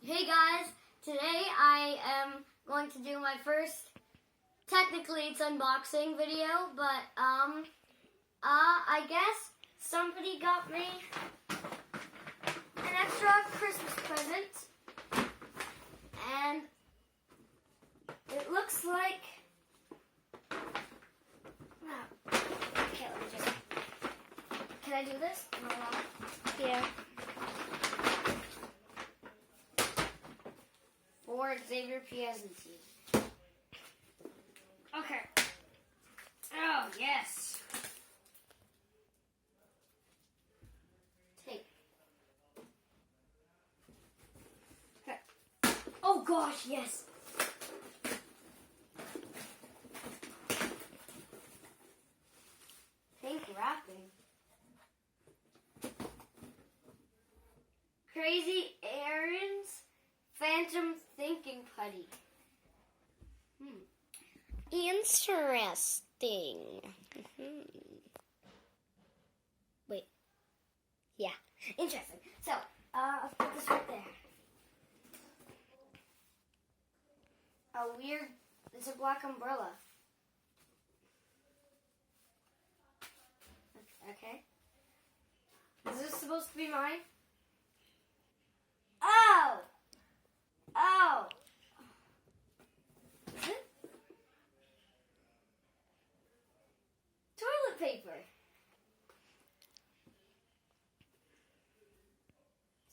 Hey guys, today I am going to do my first, technically it's unboxing video, but I guess somebody got me an extra Christmas present, and it looks like, okay, let me just, can I do this? Yeah. For Xavier Piazzanti. Okay. Oh, yes. Tape. Okay. Oh, gosh, yes. Pink wrapping. Crazy Aaron's Phantom Thinking Putty. Interesting. Wait. Yeah. Interesting. So, I'll put this right there. It's a black umbrella. Okay. Is this supposed to be mine? Oh! Oh! Is it? Toilet paper.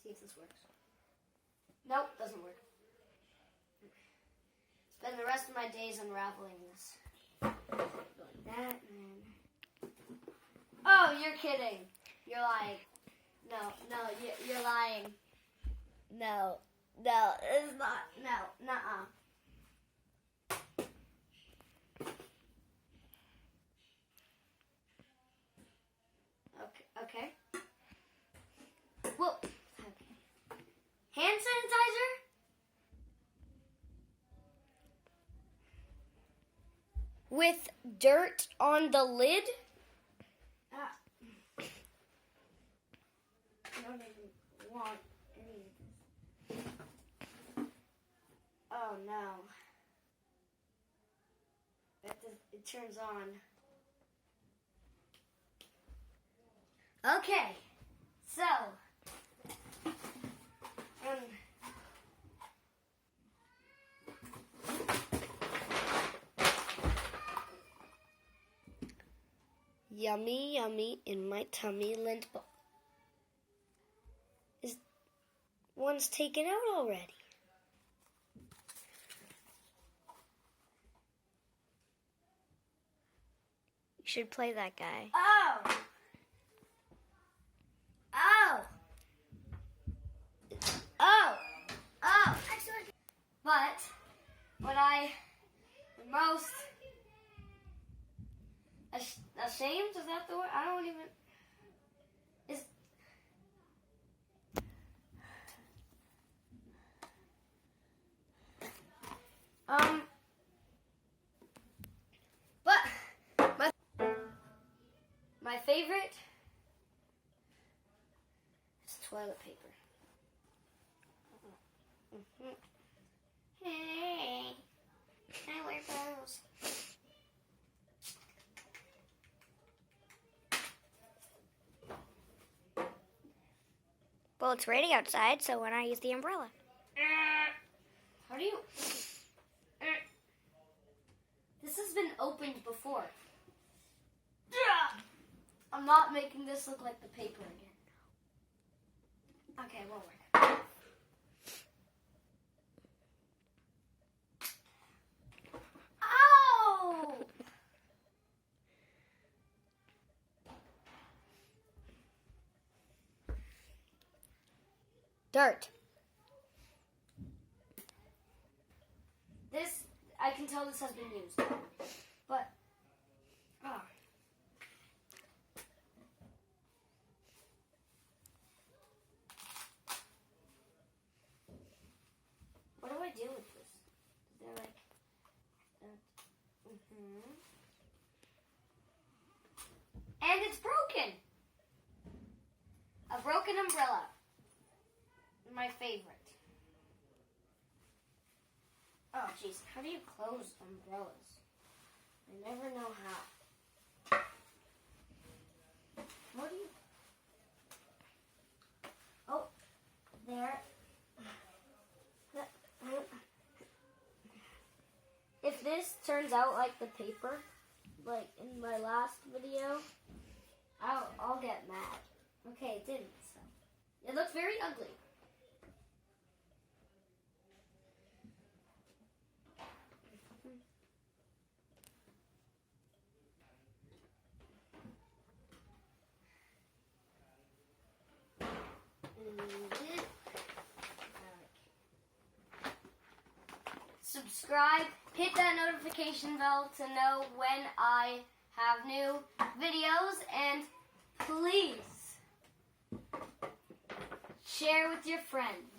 See if this works. Nope, doesn't work. Spend the rest of my days unraveling this. Like that, and then... Oh, you're kidding. You're lying. No, you're lying. No, it's not. No, nuh-uh. Okay. Whoa. Okay. Hand sanitizer? With dirt on the lid? I don't even want any of this. Oh no. It turns on. Okay. So. Yummy, yummy in my tummy lint. One's taken out already. You should play that guy. Oh! But what I am most ashamed, is that the word? I don't even... Is... But my favorite is toilet paper. Hey, I wear those. Well, it's raining outside, so why not use the umbrella? How do you... This has been opened before. I'm not making this look like the paper again. Okay, it won't work. Ow! Dirt. This, I can tell this has been used. But, what do I do with this? Is there like, and it's broken. A broken umbrella. My favorite. Oh, jeez. How do you close umbrellas? I never know how. What do you... Oh, there. If this turns out like the paper, like in my last video, I'll get mad. Okay, it didn't. So. It looks very ugly. Subscribe, hit that notification bell to know when I have new videos, and please share with your friends.